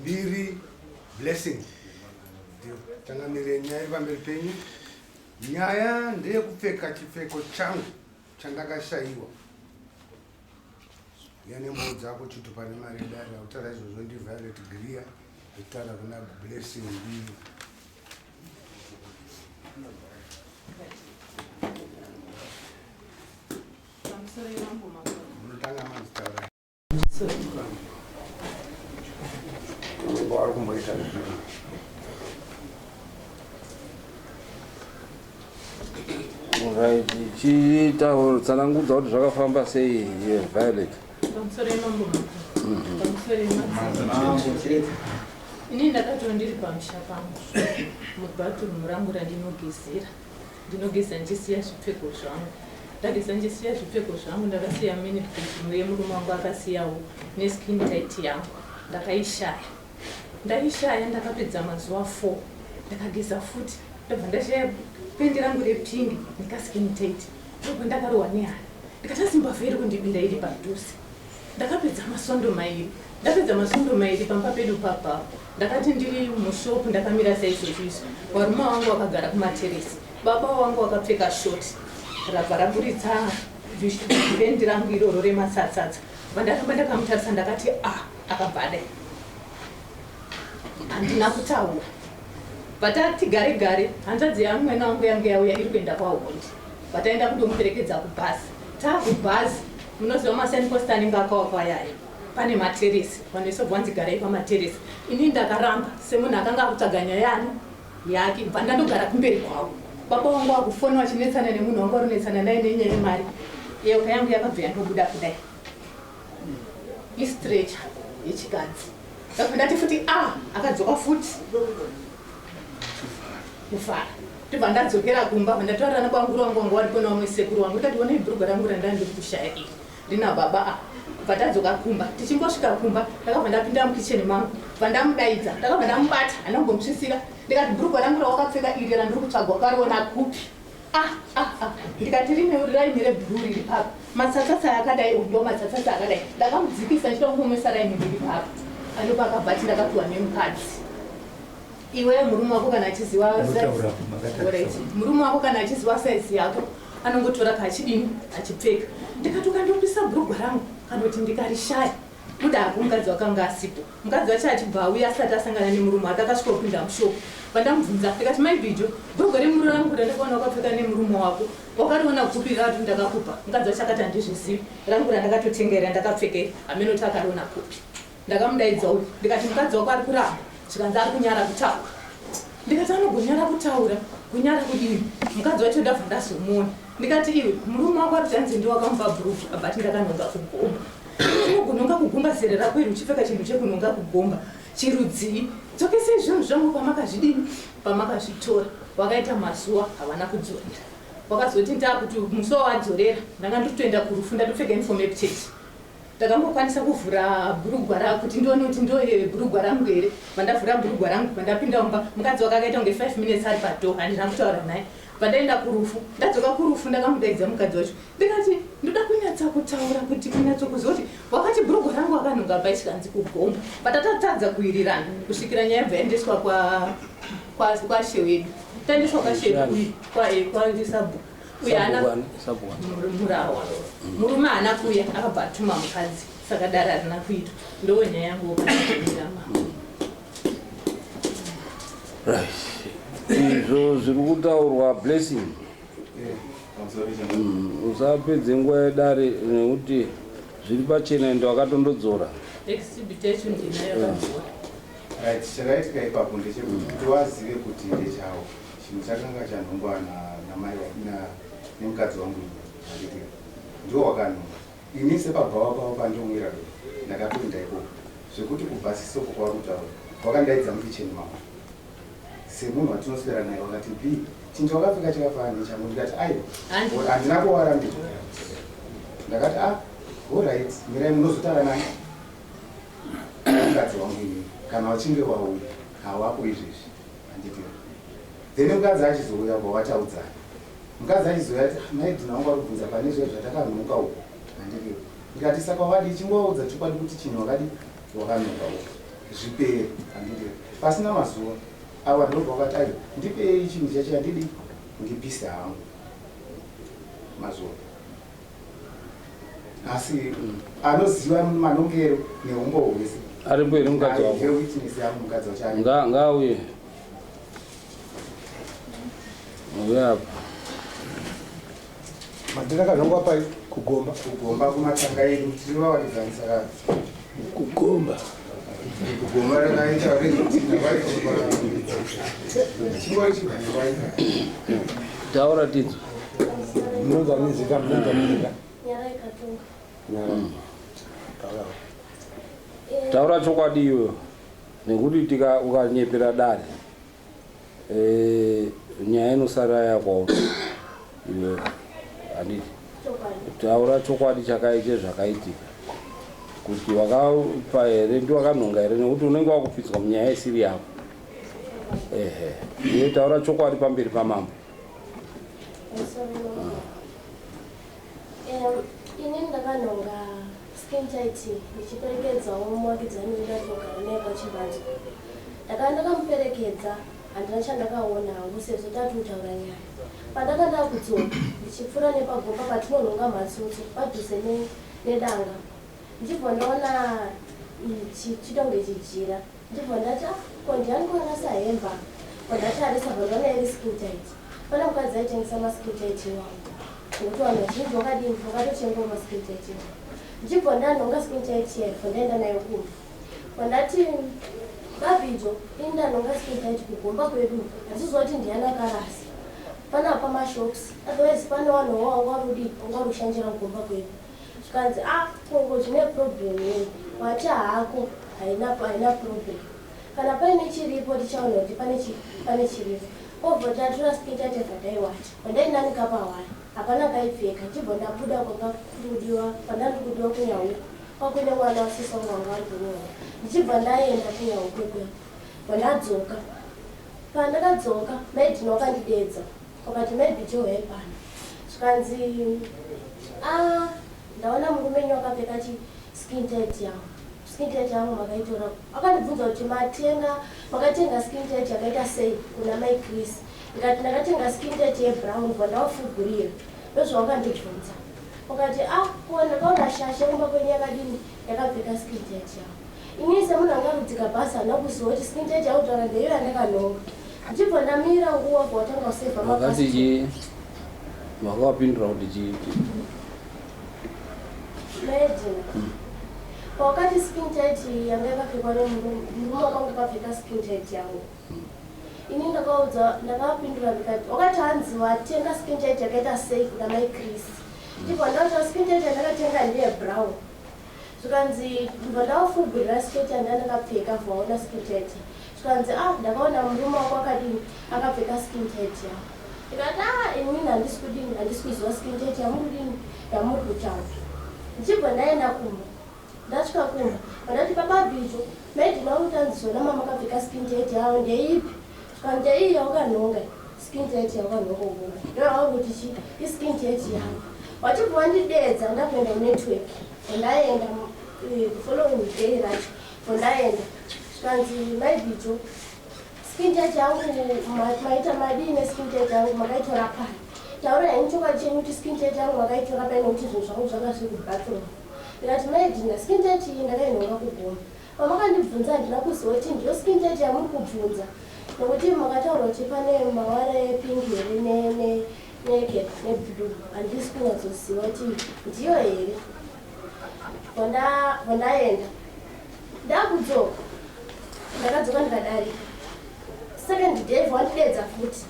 mbiri blessing tangamire nyaya pamberi penyu. Nyaya ndeyekupfeka chipfeko changu chandakashaiwa. Yanemboudza kuti tupane mari dare autara izvozvo ndi Violet Greer kutaura kuna blessing mbiri. Munotanga manzitaura kumboita right, chiita tsanangudza kuti zvakafamba sei Violet. Ini ndakati ndiri pamusha pangu mubhathurumu rangu randinogezera ndinogeza ndisiya zvipfeko zvangu. Ndageza ndisiya zvipfeko zvangu ndakasiya minipeti yemurume wangu akasiyawo neskin tight yangu ndakaishaya. Ndaishaya ndakapedza mazuva 4 ndakageza futi ndabva ndashaya pendi rangu repingi nekaskin tight ndobva ndakarohwa nehana ndikati Zimbabwe iri kundibira iri padhuze. Ndakapedza masondo mairi. Ndapedza masondo mairi pamba pedu papa ndakati ndiri mushopu ndakamira saizvozvizvo varume wangu vakagara kumateresi baba wangu vakapfeka shoti rabva raburitsa vendi rangu iroro remasatsatsa vandakamba ndakamutarisa ndakati akabhadai handina kutaura vatati gare gare hanzvadzi yamwena wangu yangu yauya iri kuenda kwahondi vataenda kundomuperekedza kubhazi takubhazi munoziva masenpost anenge akawakwayayo pane materesi vanoisobvanzi garai pamateresi. Ini ndakaramba semunhu akanga akutsvaga nyaya yani yake bva ndandogara kumberi kwavo. Baba wangu akufona vachinetsana nemunhu wanga urinetsana naye nenyaya yemari yoka yangu yakabva yandobuda kudai istrecha yechikadzi ndabva ndati futi akadzoka futi kufara ndibva ndadzokera kumba ndataurira nabwanguru wangu wangu wari kona wamwe sekuru wangu ndati onai bhurugwa rangu randandiri kushaya iri rina baba vatadzoka kumba tichingosvika kumba ndakabva ndapinda mukicheni mangu bva ndamudaidza ndakabva ndamubata handambomusvisira ndikati bhurugwa rangu rawakapfeka iri randiri kutsvagwa wakariona kupi ndikati rine raini rebhuru riri papa matsatsatsa akadai ndo matsatsatsa akadai ndakamudzikisa ndichida kungomesa raini riri papa andopa akabhati ndakapiwa nemukadzi. Iwe murume wako kana achiziva murume wako kana achiziva saizi yako anongotora kachidini achipfeka. Ndikati ukandopisa bhurugwa rangu kanoti ndikarishaya muda ako mukadzi wakanga asipo. Mukadzi wacho achibva auya asati asangana nemurume wake akasvika kupinda mushopu. Vandamubvunza ndikati maibhijo bhurugwa remuru rangu randakaona wakapfeka nemurume wako wakariona kupi ratu ndakakupa. Mukadzi wacho akati handizvizivi rangu randakatotengera ndakapfekei amenoti akariona kupi. Ndakamudaidza uyu ndikati mukadzi wako ari kuramba chikanzi ari kunyara kutaura. Ndikati anogonyara kutaura kunyara kudini mukadzi wacho ndabva ndazomuona ndikati iwe murume wako ari chanzi ndiwakamupa bhurugwa abati ndakanonga kugomba. Unogona kugomba zere rako iri uchipfeka chinhu chekunonga kugomba chirudzii dzokesei zvinhu zvangu pamakazvidini pamakazvitora. Wakaita mazuva havana kudzorera wakazoti ndaakuti musi wawadzorera ndanga ndikutoenda kurufu ndatopfeka inifomu yekuchechi ndakambokwanisa kuvhura bhurugwa rako kuti ndione kuti ndoye bhurugwa rangu here. Vandavhura bhurugwa rangu vandapinda mumba mukadzi wakakaita kunge 5 minutes ari padho handina kutaura naye. Vandaenda kurufu ndadzoka kurufu ndakamudaidza mukadzi wacho ndikati ndoda kunyatsa kutaura kuti kunyatsokuziva kuti wakati bhurugwa rangu wakanonga paichikanzi kugomba patatatadza kuwirirana kusvikira nyaya yabva yaendeswa kwashe wedu taendeswa kwashe kwaisabhu uye ana murawa murume haana kuuya akabva atuma mukadzi saka dare harina kuitwa ndoo nyaya yangu okaairama. Izvo zviri kutaurwa blessing usapedze nguva yedare nekuti zviri pachena ende wakatondodzora exhibit yacho ndinayo yakadzora. Chakaitika ipapo ndechekuti kuti wazive kuti ndechawo chinhu chakanga chanhongwa namai nemukadzi wangu handitika ndiwo wakanhonga. Ini sepabva wapavo pandomwira ndakapinda ikoko zvekuti kubva sisoko kwari kutaura wakandaidza mukicheni mama semunhu watinoswera naye wakati b chinhu wakapfeka chakafana nechangu ndikati aiwa handina kuwarambira ndakati alright mirai munozotaura naye mukadzi wangu ini kana wachinge wauya hawako izvezvi handitika then mukadzi achizouya kwawataudzana mukadzi achizouya ati maidhina wangu ari kubvunza pane zve zvatakanhoka uko handikeo ndikati saka wadi chingoudza chokwadi kuti chinhu wakadi wakanonga zvipere handiti pasina mazuva ava ndobva wakati ndipei chinhu chacho handidi ndipise hangu mazuva asi anoziva manongero neumbo hwese ari mberi mukadzi wako ngewitness yangu mukadzi wacho ngauye uye apa mandinakazvangwa pai kugomba kumatanga edu tiri vawaridzanisa kugomba rakaita taura tidzo munonza mizika taura chokwadi iwe nekuti ukanyepera dare nyaya inosara yakwawo iwe handiti taura chokwadi chakaite zvakaitika kuti wakapa here ndiwakanhonga here nekuti unenge wakupidzwa munyaya isiri yako iwe taura chokwadi pamberi pamambo ini ndakanhonga skin tight ndichiperekedzawo muvakidzani wendatogara naye pachimbatso ndakamuperekedza handina chandakaona hangu sezvo tatutaura nyaya pandakanda kudzoka ndichipfuura nepagomba patinonhonga matsotso padhuze nedanga ndibva ndaona chitonge chijira ndibva ndati kondianikuona sahemba kondatarisa vandaona iri skin tight pane mukadzi aitengesa maskin tight iwawo nokuti vanhu vazhinji wakadini wakatochengewo maskin tight iwawo ndibva ndanhonga skin tight yaifo ndaenda nayo kumba vandati babhidzo indanhonga skin tight kugomba kwedu handizoti ndiana karasi panapa mashops otherwise pane vanhu wangarushanjira kugomba kwedu zvikanzi kongo zvine problem yei wati hako haina problem kana paine chiripo tichaona kuti pane chiripo obva tatora skin tight vhadaiwati vandainanika pawari hapana kaipfeka ndibva ndabuda kwakakudiwa pandandikudiwa kunyauka kwakuine mwana wasisa wangu ari kunyauka ndichibva ndaenda kunyauka kwekweyo vandadzoka pandakadzoka maidhini wakandidedza wakati maybe chohepana zvikanzi ndaona murumenyu wakapfeka skin tight yangu makaitora akandibvunza kuti makatenga skin tight yakaita sei kuna mai Chris ndikati ndakatenga skin tight yebrown vandawafugurira ndozvawakandibvunza wakati ndakaona shasha kumba kwenyu yakadini yakapfeka skin tight yangu ini semunhu angarudzika bhasi hana kuziva kuti skin tight yautaura ndeiyo yandakanonga ndichibva ndamira nguva bvatanga kusevha mabhasi wakawapindura kuti chii maedina pakati skin tight yanga yakapfekwa nemurume wakanga akapfeka skin tight yangu ini ndakavapindura ndikati wakati hanzi watenga skin tight yakaita sei kuna mai Chris ndibva ndauta skin tight yandakatenga ndeyebrown zvikanzi ndibva ndavafugurira sketi yandandakapfeka vaona skin tight zvikanzi ndakaona murume wako akadini akapfeka skin tight yangu ndikati inini handisi kuziva skin tight yamurudini yamuri kutaura ndichibva ndaenda kumba ndasvika kumba vandati papabhidzo maidhinakutanzizona mama akapfeka skin tight yavo ndeipi zvikanzi iyi yaukanhonga skin tight yaukanhonga kumba ndoakuti iskin tight yangu wachibva wandidedza ndakuenda munetwork ndaenda following day racho ndaenda zvikanzi maibhidzo skin tight yangu maita madini skin tight yangu makaitora pari taura ini chokwadi chenyu kuti skin tight yangu makaitora pai nokuti zvinhu zvangu zvakasvi kubathroom ndikati maidhina skin tight iyi ndakainhonga kugomba pamakandibvunza handina kuziva kuti ndiyo skin tight yamuri kubvunza nokuti makataura kuti pane mawara epingi here neblue handisi kunyatsoziva kuti ndiyo here vandaenda ndakudzoka ndakadzoka ndikadarika second day vandidedza futi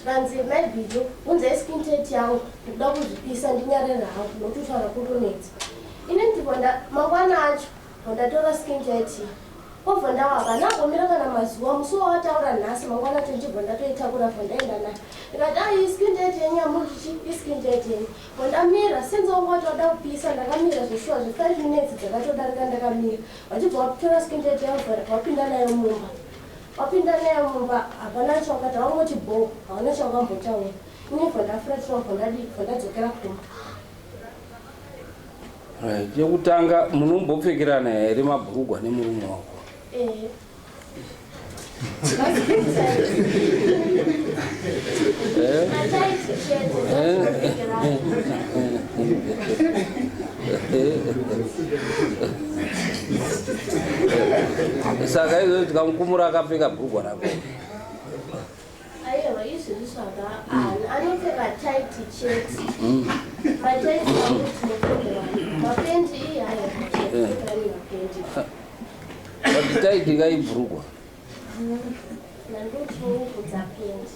zvikanzi maibhidzo unzai skin tight yangu ndikuda kuzvipisa ndinyarera hangu nokuti utaura kutonetsa ini ndibva mangwana acho vandatora skin tight obva ndawaka nagomira kana mazuva musi wawataura nhasi mangwana acho ndibva ndatoitakura vandaenda nayo ndikati skin tight yenyu yamurichi iskin tight yenyu vandamira senza wanga wati wada kupisa ndakamira zveshuwa zve5 minutes dzakatodarika ndakamira vachibva watora skin tight yangu wapinda nayo mumba hapana chawakati haungoti bo hauna chawakambotaura ini bva ndafuratirwa bva ndadzokera kumba chekutanga munombopfekerana here mabhurugwa nemurume wako? Saka izvo tikamukumura akapfeka bhurugwa rako. Aiwa, izvi zvaka anopfeka tight shirt. Matight tinopfekera mapendi iyi hayo tinopfekera mapendi. But tight kaibhurugwa. Nanduti nguvu dzapendi.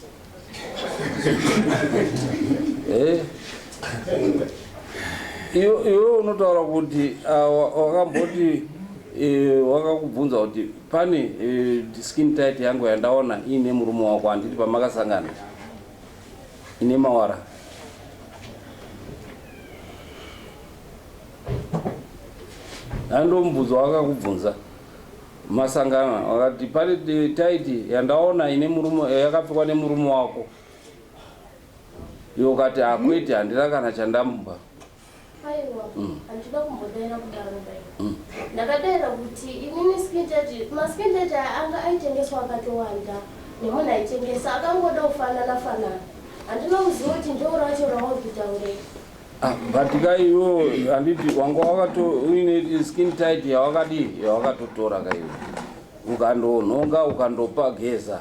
Iwe unotaura kuti wakamboti wakakubvunza kuti pane skin tight yangu yandaona ine murume wako handiti pamakasangana ine mawara. Andomubvunza wakakubvunza masangana wakati pane tight yandaona ine murume yakapfekwa nemurume wako. Iwe ukati akwete handina kana chandamupa. Aiwa, handida kumbodaira kudaro bai. Ndakadaira kuti inini skin tight, maskin tight anga aitengeswa akatowanda. Nemunhu aitengesa akangoda kufanana fanana. Handina kuziva kuti ndiro racho rawakutaurei. But kaiwo handiti wanga wakato uine skin tight yawakatotora kaiwo ukandonhonga ukandopa geza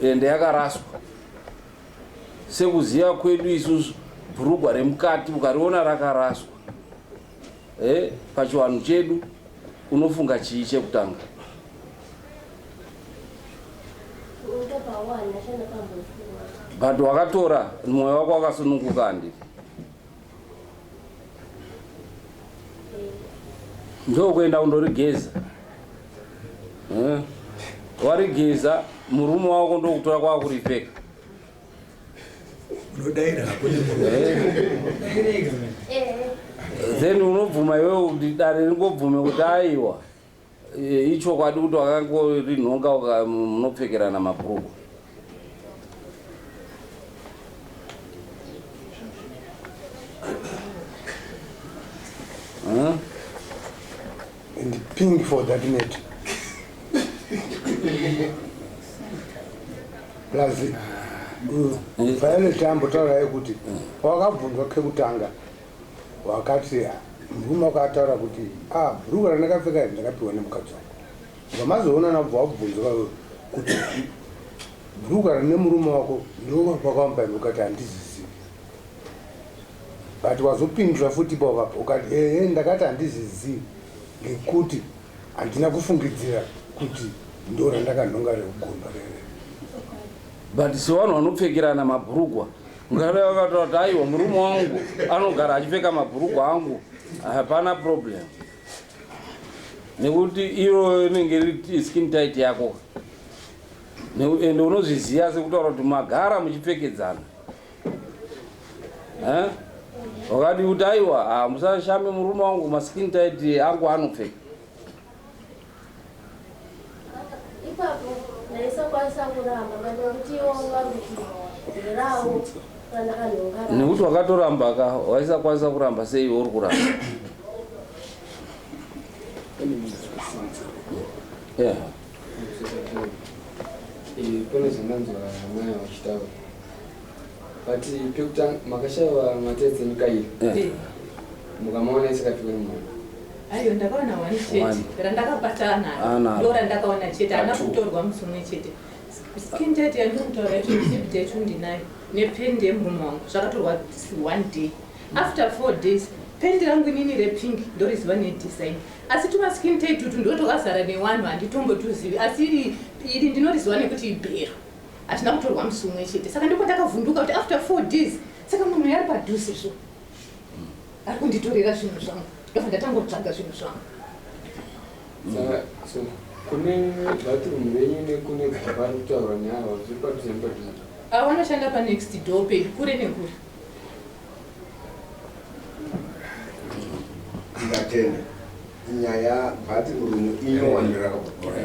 ende yakaraswa sekuziva kwedu isusu bhurugwa remukati ukariona rakaraswa pachivanhu chedu unofunga chii chekutanga? But wakatora mwoyo wako wakasununguka handiti? Ndokuenda kundorigeza. Warigeza murume wako ndokutora kwakuripfeka. Unodaira then unobvuma iwewe kuti dare ringobvume kuti aiwa ichokwadi kuti wakangorinhonga munopfekerana mabhurugwa. and ping for that net. Plus final tambo taura yekuti wakabvunzwa kekutanga wakati murume wakataura kuti bhurugwa randakapfeka ndakapiwa nemukadzi wangu. Vamazoona nabva wabvunzwa kuti bhurugwa rine murume wako ndopakawamba ukati handizizivi. But wazopindura futi pakapo ukati ndakati handizizivi ngekuti handina kufungidzira kuti ndo randakanhonga rekugomba rere. But sevanhu vanopfekerana mabhurugwa ngara wakataura kuti aiwa murume wangu anogara achipfeka mabhurugwa angu hapana problem nekuti iro inenge riri skin tight yako ende unozviziva sekutaura kuti magara muchipfekedzana wakati kuti aiwa musashame murume wangu maskin tight angu anopfeka. Ipapo ndaisakwanisa kuramba kuti iwonga kuti rawo randakanhonga. Nekuti wakatoramba ka waisakwanisa kuramba sei uri kuramba? Pane zvandanzwa maya vachitaura but pekutanga makashaiwa matedzi nyika iyi mukamaona isikapfeka nemwana. Aiyo ndakaona wani chete randakapatana ndo randakaona chete ana kutorwa musi umwe chete. Skin tight yandinotaura yacho zip yacho ndinayo nependi yemurume wangu zvakatorwa one day. After 4 days pendi rangu inini repink ndoriziva nedesign asi tuma skin tight tutu ndotokazara newanhu handitombotuzivi asi iri ndinoriziva nekuti ibhero hatina kutorwa musi umwe chete saka ndiko ndakavhunduka kuti after 4 days saka munhu yari padhuze zvo ari kunditorera zvinhu zvangu ndobva ndatangotsvaga zvinhu zvangu. Saka so kune bathroom renyu nekune gaba rokutaura neavo zviri padhuze nepadhuze? Vanoshanda panext door pedi kure nekure. Ngatenda nyaya bathroom inowandira kabura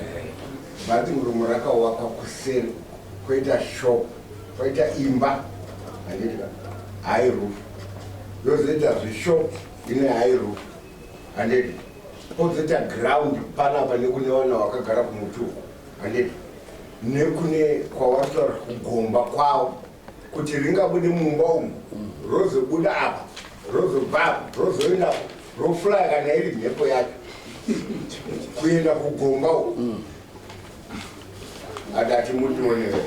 bathroom rakawaka kuseri kwoita shop kwoita imba handiti hai roof yozoita zvishop ine hairu handedi kozoita ground panapa nekune vana vakagara kumutuku handedi nekune kwavasara kugomba kwavo kuti ringabude mumba umu rozobuda apa rozobva apa rozoenda apa rofulaya kana iri mhepo yacho kuenda kugomba umu adati mutionewo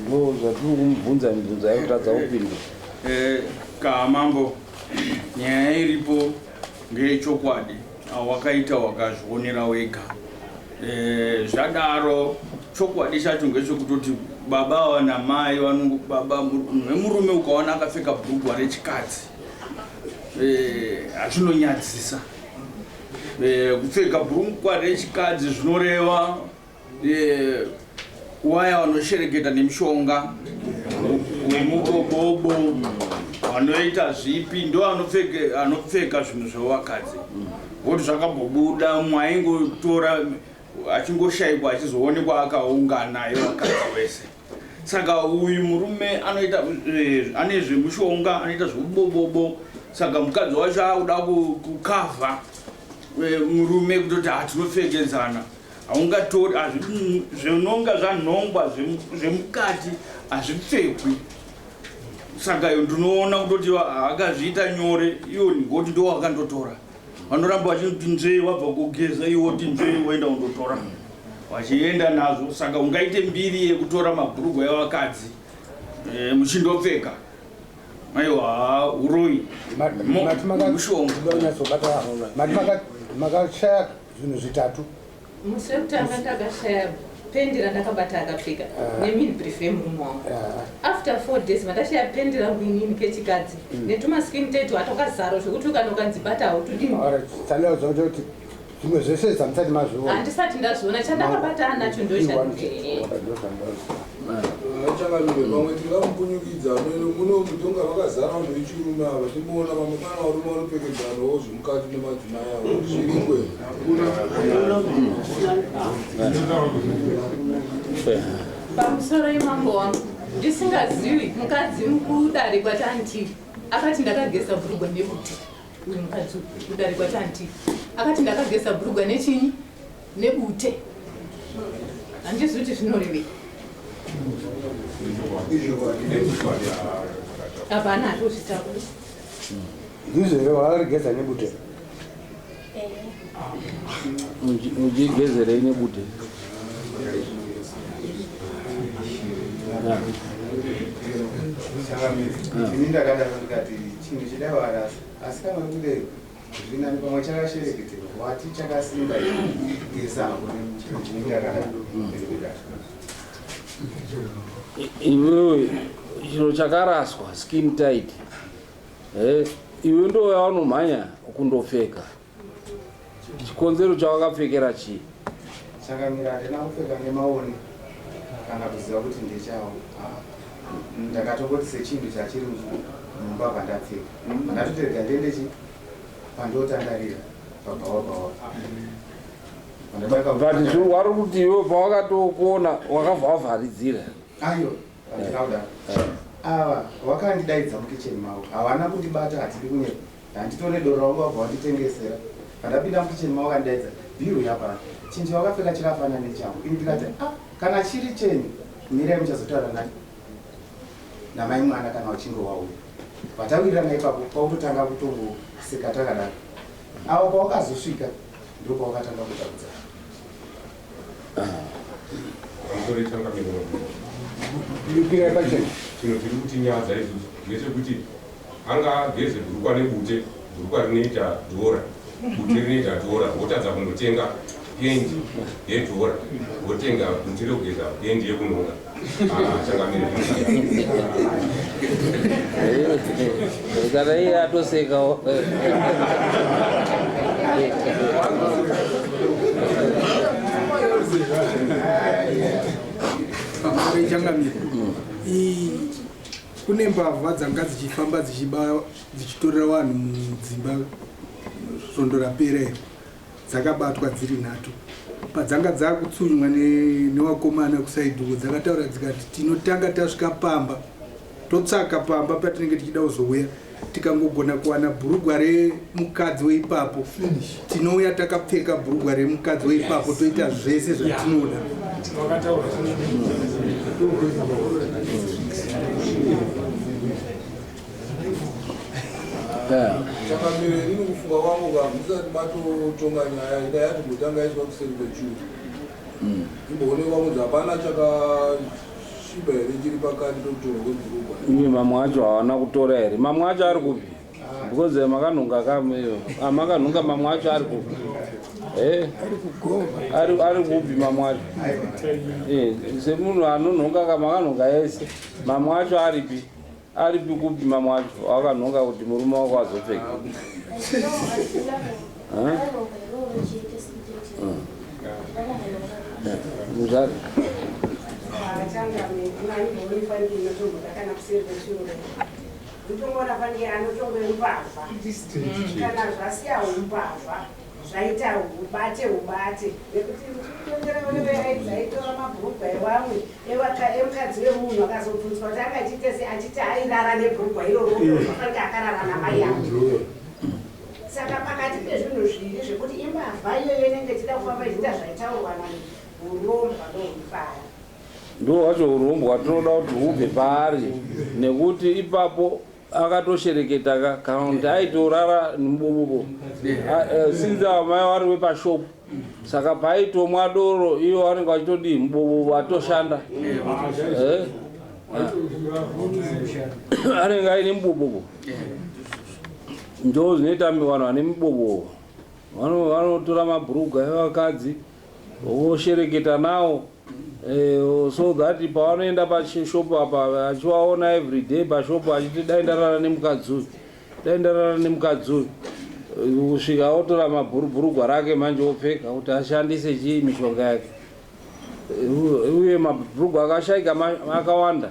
ndo zvatiri kumubvunza mibvunzo yaikutadza kupinda kamambo nyaya iripo ngeyechokwadi wakaita wakazvionera wega zvadaro chokwadi chacho ngechekutoti baba namai baba nemurume ukaona akapfeka bhurugwa rechikadzi hazvinonyadzisa kupfeka bhurugwa rechikadzi zvinoreva waya vanoshereketa nemishonga wemubobobo vanoita zvipi ndo anopfeka zvinhu zvevakadzi kuti zvakabobuda mwaingotora achingoshayikwa achizoonekwa akaungana yevakadzi wese saka uyu murume anoita ane zvemushonga anoita zvemubobobo saka mukadzi wacho akuda kukavha murume kutoti hatinopfekedzana haungatori zvinonga zvanhongwa zvemukati hazvipfekwi saka iyo ndinoona kutoti akazviita nyore iwo ngoti ndo wakandotora vanoramba vachiti nzvei wabva kugeza iwo ti nzvei waenda kundotora vachienda nazvo saka ungaite mbiri yekutora mabhurugwa evakadzi muchindopfeka aiwa uroi mushonga makashaya zvinhu zvitatu musi wekutanga ndakashaya pendi randakabata akapfeka nemini prefer murume wangu after 4 days mandashaya pendi rangu inini kechikadzi netumaskin tate watakazaro zvekuti ukanokanzibata hautudini taneuza kuti zvimwe zvese zvamusati mazviona handisati ndazviona chandakabata anacho achangamire pamwe tingamupunyukidza muno mutonga vakazara vanhu vechirume ava timboona vamwe kana varume vanopfekedzanawo zvemukati nemadzimai avo zviringwe pamusoro imambo wangu ndisingazivi mukadzi mukudare kwatanti akati ndakagesa bhurugwa nebute uyu mukadzi kudare kwatanti akati ndakagesa bhurugwa nechinyi nebute handizivi kuti zvinorevei hapana atozvitako ndizvere wakarigeza nebute uchigezerei nebute ini ndakadaro ndikati chinhu chidavara asi kana kuti zvinani pamwe chakashereketerwa wati chakasimba gesana kuti ini ndakadaro iwewe chiro chakaraswa skin tight iwe ndo yavanomhanya kundopfeka chikonzero chawakapfekera chii chakamira handina kupfeka nemaoni kana kuziva kuti ndechawo ndakatongoti sechinhu chachiri mumba pandapfeka pandatoterega ndendechi pandotandarira pabhawa but wari kuti iwe pawakatokuona wakabva wavharidzira ayo handina kudaro ava wakandidaidza mukicheni mavo havana kundibata hatidi kunyepa handitore doro rangu wabva wanditengesera pandapinda mukicheni mavo wakandidaidza bhiru yapana chinhu wakapfeka chakafanana nechangu ini ndikati kana chiri chenyu mirai muchazotaura nani namai mwana kana uchinge wauya patawirirana ipapo pautotanga kutongoseka takadaro avo pawakazosvika ndo pawakatanga kutambudza ipirai pachena chino chiri kuti nyadza izvozvo ngechekuti anga ageze bhurukwa nebute bhurukwa rinoita dhora bute rinoita dhora wotadza kundotenga pendi yedhora wotenga bute rekugeza pendi yekunhonga changamire kana iye atosekawo changamire kune mbavha dzanga dzichifamba dzichitorera vanhu mudzimba svondo rapera iro dzakabatwa dziri 3 padzanga dzakutsunywa nevakomana kusaidhuko dzakataura dzikati tinotanga tasvika pamba totsaka pamba patinenge tichida kuzouya tikangogona kuwana bhurugwa remukadzi weipapo tinouya takapfeka bhurugwa remukadzi weipapo toita zvese zvatinoda. chakamire nini kufunga kwangu musati matotonga nyaya ida yati kutanga iswa kuseri kwechuru imboonekwa kunzi hapana chakashiba here chiri pakati tokutorwa kwebhurugwa. Mamwe acho hawana kutora here? Mamwe acho ari kupi? Because makanhunga makanhunga mamwe acho ari kupi? Ari kupi mamwe acho? Semunhu anonhunga makanhunga ese mamwe acho aripi? Aripi kupi mamwe acho wakanhunga kuti murume wako azopfeka? Muzari ndongona fanike anotonge umbavha kana zvasiya umbavha zvaita ubate nekuti aitora mabhurugwa evamwe emukadzi wemunhu akazobvunzwa kuti angachiite se achiti airara nebhurugwa iroro afanike akarara namai ake. Saka pakati pezvinhu zviri zvekuti imbavha iyoyo inenge ichida kufamba ichiita zvaitaurwa naurombwa ndohufara ndo wacho urombwa tinoda kuti hubve paari, nekuti ipapo akatoshereketa kana kuti aitorara mubobobo sinza amai vari wepashopu, saka paitomwa doro iyo vanenge vachitodii mubobobo atoshanda anenge aine mubobobo. Ndo zvinoita vanhu vane mubobobo vanotora mabhurugwa evakadzi voshereketa nawo so that pavanoenda pashopu apa achivaona every day pashopu achiti dai ndarara nemukadzi uyu kusvika otora mabhurugwa rake manje opfeka kuti ashandise chii mishonga yake. Uye mabhurugwa akashaika akawanda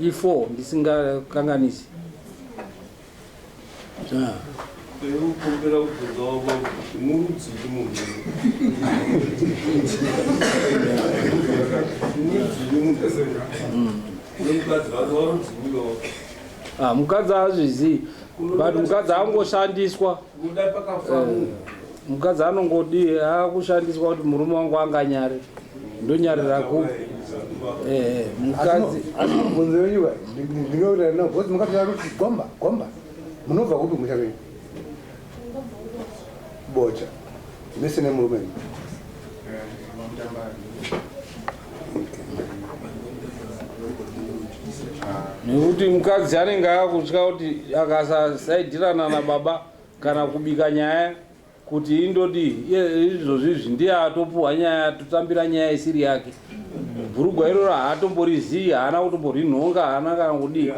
i4 ndisingakanganisi. Kumbera kubvunza wavo murudziri munhu nemukadzi vake warudzirikawo mukadzi haazvizii but mukadzi angoshandiswa mukadzi anongodi akushandiswa kuti murume wangu anganyare ndonyarira kupi mukadzi bvunzo yenyuka ndinoona nabhozi mukataura kuti gomba munobva kupi muchavenyu bocha mese nemurume nekuti mukadzi anenge akutya kuti akasasaidirana nababa kana kubika nyaya kuti indodi izvozvizvi ndiye atopuhwa nyaya totambira nyaya isiri yake. Bhurugwa iroro haatomborizivi, haana kutomborinhonga, haana kana kudii,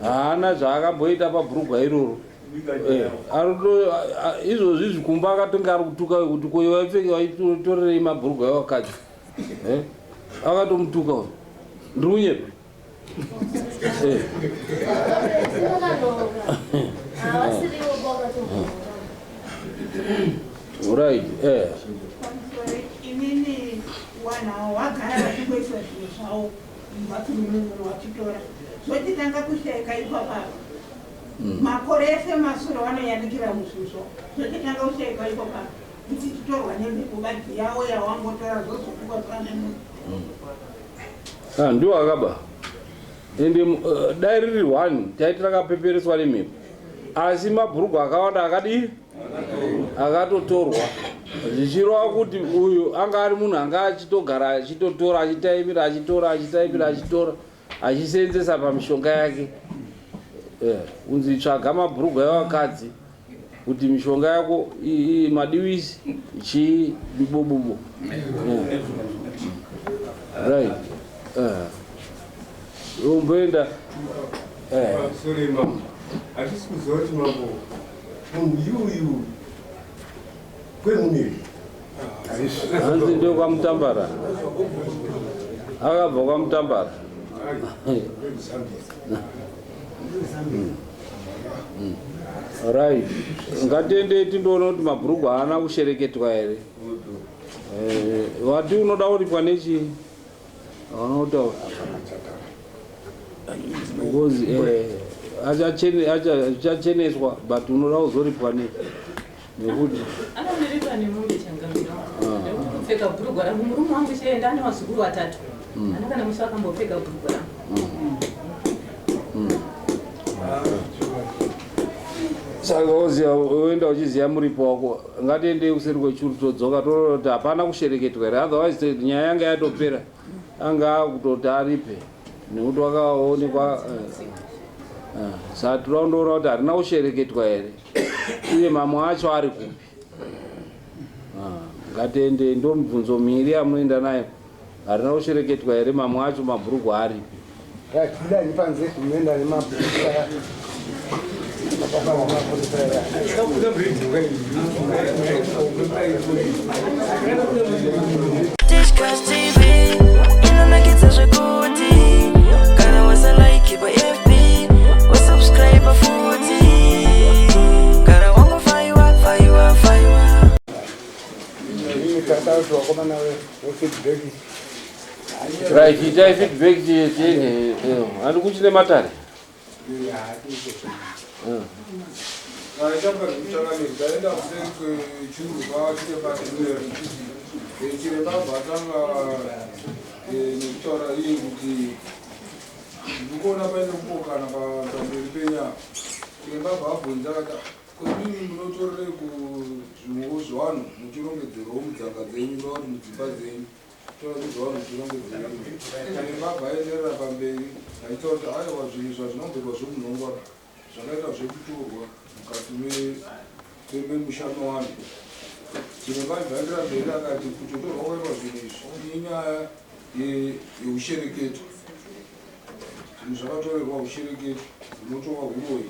haana zvaakamboita pabhurugwa iroro. Izvozvizvi kumba akatonga ari kutuka kuti koiwaipfeke waitorerei mabhurugwa evakadzi akatomutuka uyu ndiri kunyepa. Right, inini wanhawo wagara vachimboiswa zvinhu zvavo mumbathurumuno vachitora zvochitanga kusheka ipapapa makore ese mashure vanoyanikira muzvizvo zvochitanga kusheka ipapapa kuti chitorwa nemhepo badhi yavo yawangotora zvozokukwatwa nemunhu ndio akaba ende dai riri 1 taiti rakapepereswa nemhepo, asi mabhurugwa akawanda akadii akatotorwa zvichirova kuti uyu anga ari munhu anga achitogara achitotora achitaimira achitora achisenzesa pamishonga yake. Unzi tsvaga mabhurugwa evakadzi kuti mishonga yako madiwisi chii mibobobo. Right. Umboenda sorry mama, hatisi kuziva kuti mambo munhu yuyu kwemuniri hanzi ndio kwamutambara akabva kwamutambara. Right, ngatiendei tindoona kuti mabhurugwa haana kushereketwa here. Wati unoda kuripwa nechii? Unotaura Ngozi achacheneswa but unoda kuzoripwa nei nekuti anoniripa nemombe changamira kupfeka bhurugwa rangu murume wangu chaenda ane mazukuru 3 anakana musi akambopfeka bhurugwa rangu saka oziya uenda uchiziya muripo wako ngatiendei kuseri kwechuru todzoka toona kuti hapana kushereketwa here otherwise nyaya yanga yatopera anga akutoti aripe nekuti wakaonekwa saka tiraundoona kuti harina kushereketwa here uye mamwe acho ari kupi ngatiendei ndo mibvunzo miviri yamunoenda nayo harina kushereketwa here mamwe acho mabhurugwa aripi kudai panze kunoenda nemabhurugwa Discuss TV, inonakidza zvekuti kana wasalike paFB wasubscribe futi kana wangofaiwa right itai feedback tiene handi kuchine matare taenda kuseri kwechirwa chiremba bvatanga nekutaura iye kuti ndikuona paine kupokana pamberi penyaya chiremba bvabvunza kati kodini munotorere kuzvimuvo zvevanhu muchirongedzerwawo mudzanga dzenyu noti mudzimba dzenyu torakudzavanhu muchirongedzerei chiremba bvaenderera pamberi aitaura kuti aiwa zvinhu zvazvinomberwa zvomunhongwa zvakaita zvekutorwa mukati memushano wanu chiremba bvaenderera mberi akati kutotorwa kwaitwa zvinhu izvi inyaya yeushereketo zvinhu zvakatorerwa ushereketo zvinotova uroi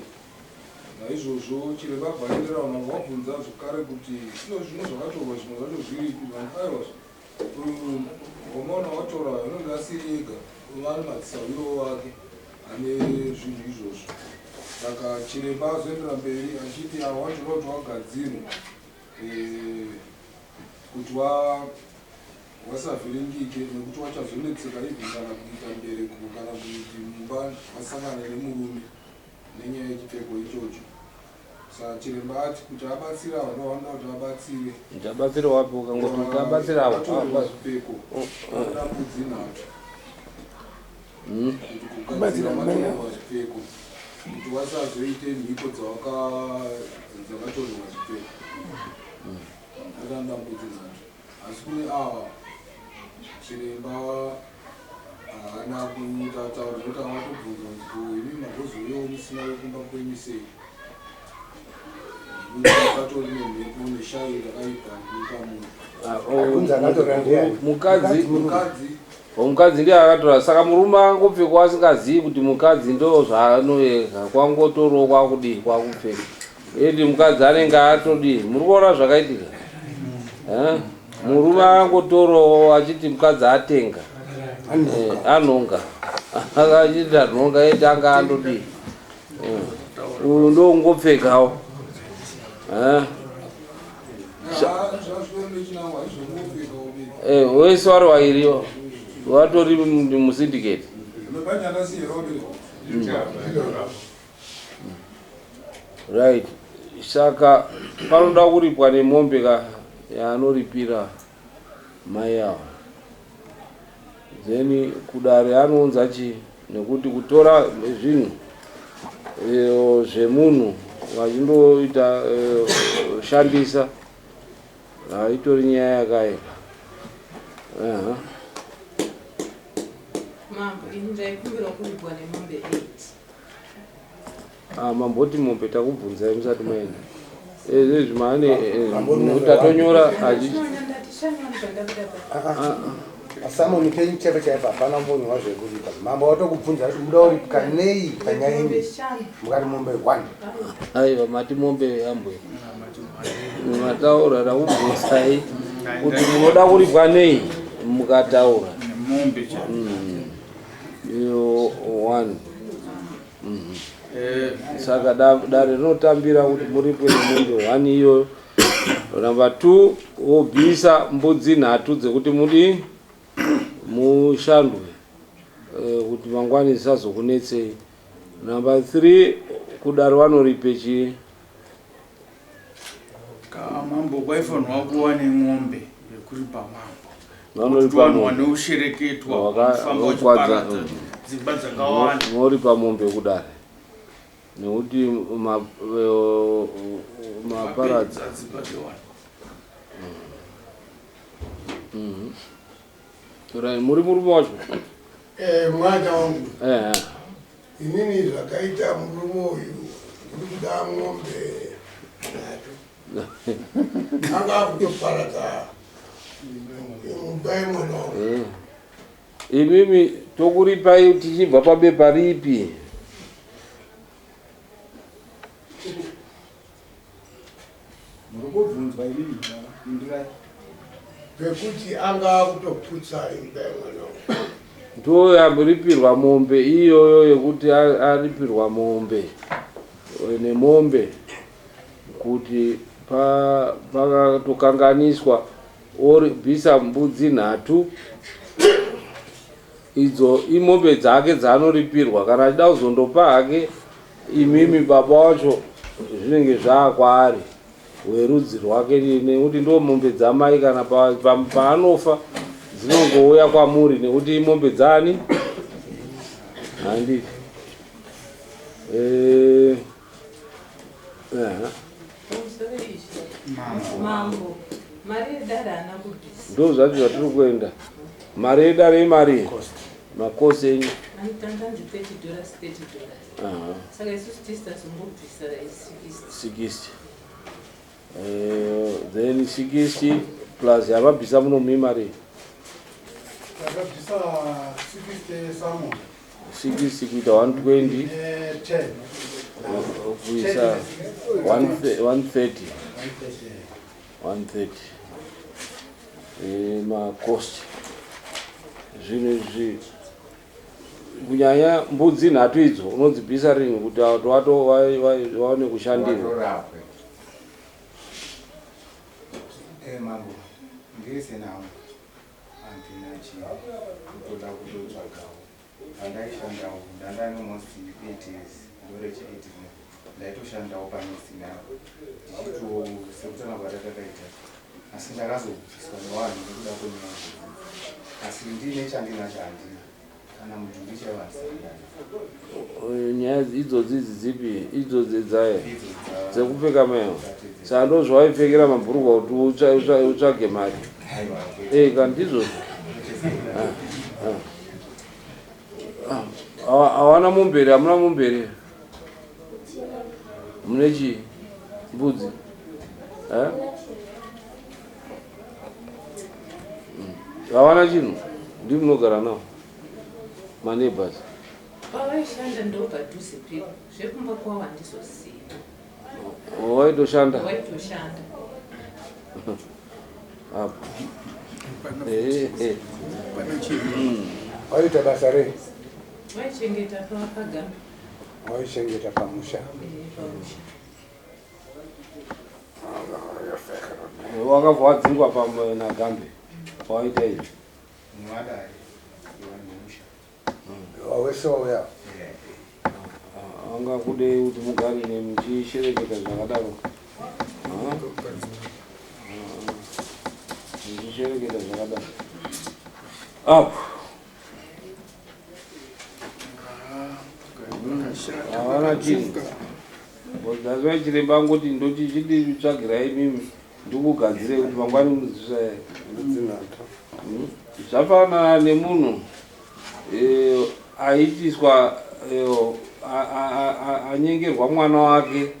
naizvozvo chiremba bvaenderera vanhu vabvunza zvekare kuti ino zvino zvakatorwa zvimwe zvacho zviripi vanhu aiwa wamaona watora inonge asiri ega vane matsaviro wake ane zvinhu izvozvo saka chiremba azoendera mberi achiti awachinoda kuti wagadzirwa kuti wasavhiringike nekuti wachazonetseka ibvi kana kuita mbereko kana kuti mumba wasangana nemurume nenyaya yechipfeko ichocho saka chiremba ati kuti abatsire avo ndovanoda kuti abatsire ndabatsira wapi ukangoti ndabatsira avo zvipfeko ndambudzi nato kuti kugadzira matorwa zvipfeko kuti wasazoite mhiko dzakatorerwa zvipfeko atandambudzi nato asi kune ava chiremba haana kutaura nekuti amatobvunza kuti imi magozovewo musina wekumba kwenyu sei katori nemhepo neshai rakaipa mukadzi ndiye akatora saka murume angopfekwa asingazivi kuti mukadzi ndo zvaanoega kwangotorowo kwakudii kwakupfeka edi mukadzi anenge atodii muri kuona zvakaitika murume angotorowo achiti mukadzi atenga anhonga akachiti anhonga eti anga andodii uyu ndo ungopfekawo wese wari wairiwa watori musindicate right saka panoda kuripwa nemombe yaanoripira mai avo then kudare anounza chi nekuti kutora zvinhu zvemunhu vachindoita shandisa itori nyaya yakaeka mamboti mombe takubvunzai musati maenda ezvezvimane tatonyora asamoni penyu chete chaipa hapana mbonywa zvekuripa mambo watokubvunza kuti muda kuripwa nei panyaya ine mukati mombe 1 aiwa mati mombe ambwe mataura takubvunzai kuti munoda kuripwa nei mukataura iyo 1 saka dare rinotambira kuti muripwe nemombe 1 iyo namba 2 wobvisa mbudzi 3 dzekuti mudi mushandwe kuti mangwani zvisazokunetsei. Number 3 kudaro vanoripe chii? Mambo kwaifanirwa kuva nemombe yekuripa mambo. Vanoripa vaneushereketwa kufamba uchiparadza dzimba dzakawanda. Moripa mombe kudare nekuti maparadza muri murume wacho. Mwana wangu inini zvakaita murume uyu uri kuda mombe anga akutoparadza mubai mwana wangu. Imimi tokuripai tichibva pabepa ripi? Murikubvunzwa inini indirai pekuti anga akutoputsa mubai mwana wangu. Ndo yamuripirwa mombe iyoyo yekuti aripirwa mombe nemombe kuti pakatokanganiswa oribvisa mbudzi 3 idzo imombe dzake dzanoripirwa. Kana achida kuzondopa hake imimi baba wacho zvinenge zvaakwaari werudzi rwake nekuti ndo mombe dzamai kana paanofa dzinongouya kwamuri nekuti imombe dzani handiti. Mambo mari yedare haana kubvisa. Ndo zvacho zvatiri kuenda. Mari yedare imari makosi enyu anotanga ndi $30. Saka isusu tisitazombobvisa 60. Then 60 plus yamabvisa munomi mari takabvisa 60 samo 60 kuita 120 kuisa 130 makosti. Zvinhu izvi kunyanya mbudzi 3 idzo unodzibvisa rini kuti wato waone kushandira? Mambo ngese nawo andina chii kutoda kutotsvagawo andaishandawo ndandane almost 8 years ndoreche 8 ndaitoshandawo pamisina sekutana kwatatakaita asi ndakazobviswa nevanhu nekuda kwenyaya asi ndine chandinacho handina kana munhu ndichavanzirana. Nyaya idzodzi dzipi? Idzodzi dzaye dzekupfeka meho saka ndo zvawaipfekera mabhurugwa kuti utsvage mari kana ndizvo. Hawana mumbere? Hamuna mumbere? Mune chii? Mbudzi? Hawana chinhu? Ndi munogara nawo maneighbors? Pavaishanda ndo padhuze pedu zvekumba kwavo handizosiya. Waitoshanda? Waitoshanda. Waita basa rei? Waichengeta pavakagara. Waichengeta pamusha? Wakabva wadzingwa pamwe naGambe waita izvi? Mwadai wawese wauya anga kudei kuti mugarire muchishereketa zvakadaro? Muchishereketa zvakadaro apo havana chinhu. That's why chiremba angoti ndochitsvagirai mimi ndikugadzire kuti mangwani munozvisva zvafanana nemunhu aitiswa anyengerwa mwana wake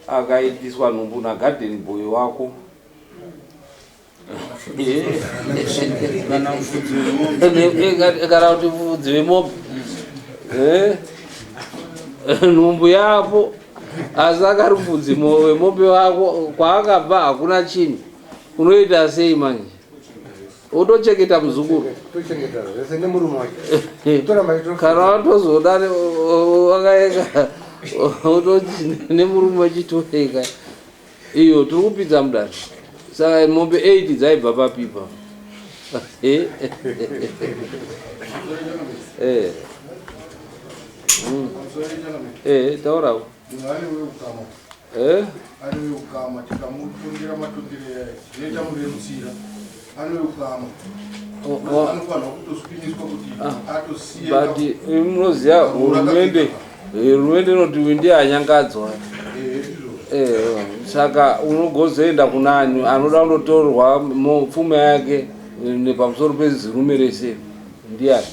akaitiswa nhumbu nagarden boy wako kana kuti mvudzi wemombe nhumbu yapo asi akari mvudzi wemombe wako kwaakabva hakuna chinhu. Unoita sei manje? Utochengeta muzukuru kana watozoda wakaeka utoti nemurume wachitoeka iyo tiri kupidza mudare. Saka mombe 8 dzaibva papipa taurawo ukama tikamutungira matungire zvinoita murerutsira anoukama anofanira kutospiniswa kuti atosiya but munoziva hurumende inoti windi anyangadzwa saka unogozoenda kunani anoda kundotorwa pfuma yake nepamusoro pezirume rese ndiani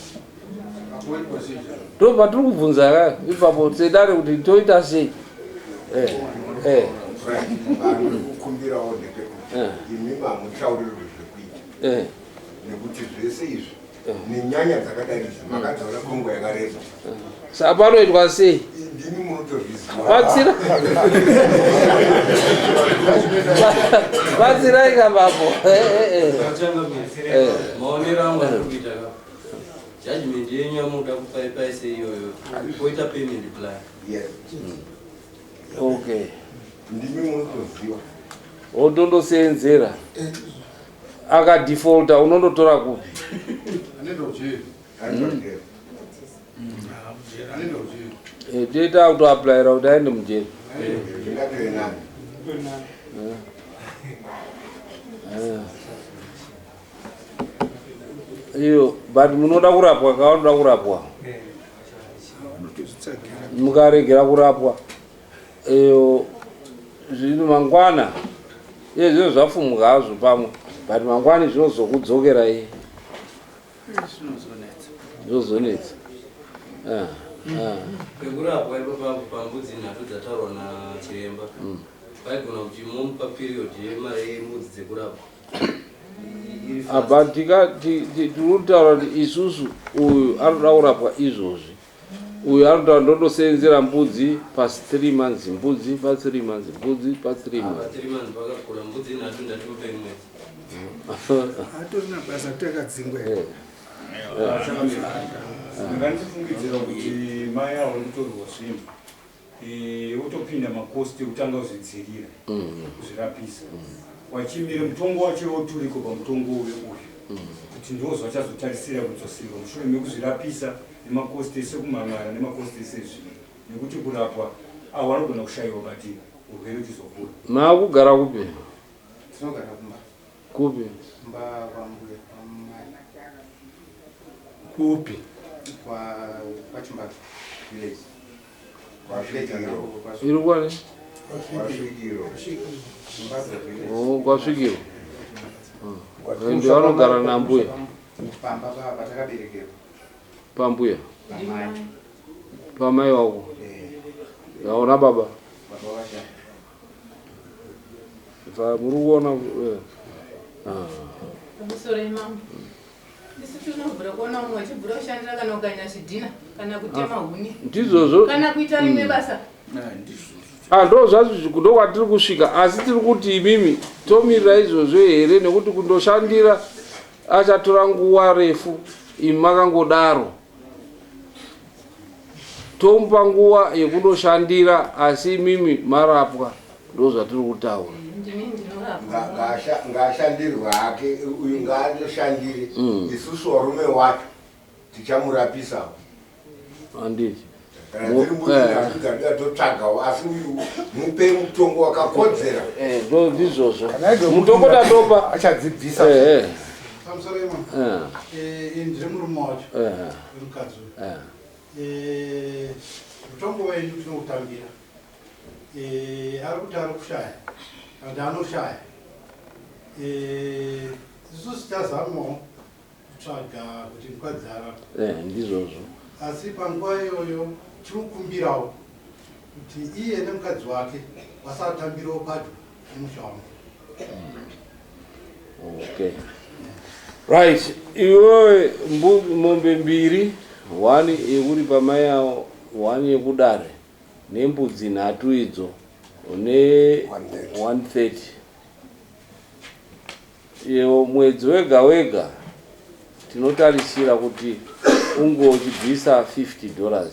ndo patiri kubvunza ka ipapo sedare kuti toita sei kukumbirawo ndekekuti imi mamutaurirwe zvekuita nekuti zvese izvi nenyanya dzakadarisa makadzaura kongo yakareba saka panoitwa sei ndimi munotozviziva batsirai kapapo maonero angu arikuita judgment yenyu yamunoda kupaipaise iyoyo poita payment plan. Okay, ndimi munotoziva wotondosenzera akadefaulta unondotora kupi toita kutoapulaira kuti aende mujeri iyo but munoda kurapwa kavanoda kurapwa mukaregera kurapwa iyo zvino mangwana izvo zvafumuka hazvo pamwe but mangwani zvinozokudzokera iye zvozonetsa pekurapwa ipapapo pambudzi nhatu dzataurwa nachiremba paigona kuti momupa periodi yemari yembudzi dzekurapwa but tirikutaura kuti isusu uyu anoda kurapwa izvozvi uyu anotaura ndondosenzera mbudzi pasi 3 months mbudzi pa 3 months mbudzi pa 3 months pakakura mbudzi nhatu ndatimupe mwedzi atorina basa kuti akadzingwa ngandifungidzira kuti mai avo nditorwa zvinhu utopinda makosti ekutanga kuzvidzirira kuzvirapisa wachimire mutongo wacho woturiko pamutongo uyu kuti ndozvachazotarisira kudzosirwa mushure mekuzvirapisa nemakosti ese kumamara nemakosti ese zvino nekuti kurapwa avo vanogona kushayiwa bati urwere uchizokura. maakugara kupi? tinogara kumba. Kupi? Kumba kwambuya kupi? Kwa Chimbazi village. Iri kwani? Kwasvikiro. Ndio vanogara nambuya. Pamba patakaberekerwa. Pambuya. Pamai wako. Yaona baba. Baba washa. Fa muruona Musore mama. Isi tunobvura kuona umwe achibvura kushandira kana ukaina zvidhina kana kutema huni. Ndizvozvo. Kana kuita rimwe basa. Ndo zvazvo kudo kwatiri kusvika asi tiri kuti imimi tomirira izvozvo here nekuti kundoshandira achatora nguva refu imi makangodaro tomupa nguva yekundoshandira asi imimi marapwa ndo zvatiri kutaura. Ngashandirwe hake uyu ngaandoshandire isusu varume wacho tichamurapisa handiti totsvagawo asi uyu mupe mutongo wakakodzera ndizvozvo mutongo tatopa achadzibvisa pamusoro imo ndiri murume wacho mukadzi mutongo wenyu tinoutambira ari kuti ari kushaya kandi anoshaya isusu tazamawo kutsvaga kuti mukadzi arapwe ndizvozvo asi panguva iyoyo tinokumbirawo kuti iye nemukadzi wake vasatambirawo padyo nemusha wangu. Okay. Right, iwewe mombe mbiri, 1 yekuri pamai yavo, 1 yekudare, nembudzi nhatu idzo, ne 130. Iyo mwedzi wega wega tinotarisira kuti ungochibvisa $50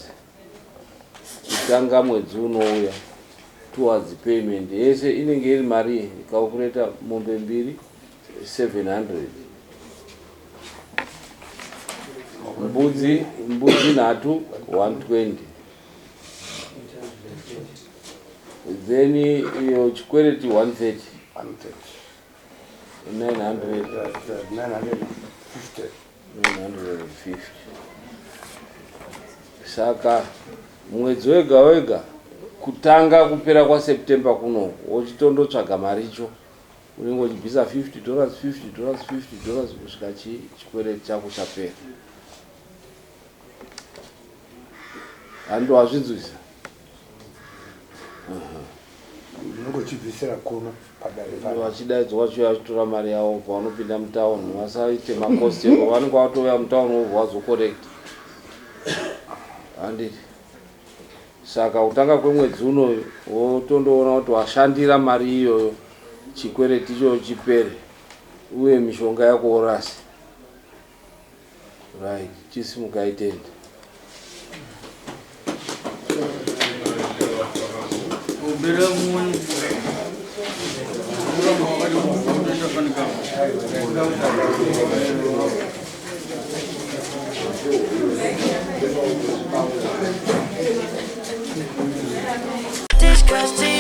kutanga mwedzi unouya towards payment yese inenge iri mari calculator mombe mbiri 700 mbudzi 3 120 then iyo chikwereti 130 950 saka mwedzi wega wega kutanga kupera kwa September kuno wochitondotsvaga maricho unenge uchibvisa $50 kusvika chikwereti chako chapera. Hando wazvinzwisa unongochibvisira kuno padare vachidaidzwa vachiuya vachitora mari yavo pavanopinda mutauni vasaite makosti eko vanenge vatouya mutauni vobva vazokorekta handiti. Saka kutanga kwemwedzi uno wotondoona kuti washandira mari iyoyo chikwereti ichoyo chipere uye mishonga yako orasi right. Chisimukaitenda Disgusting.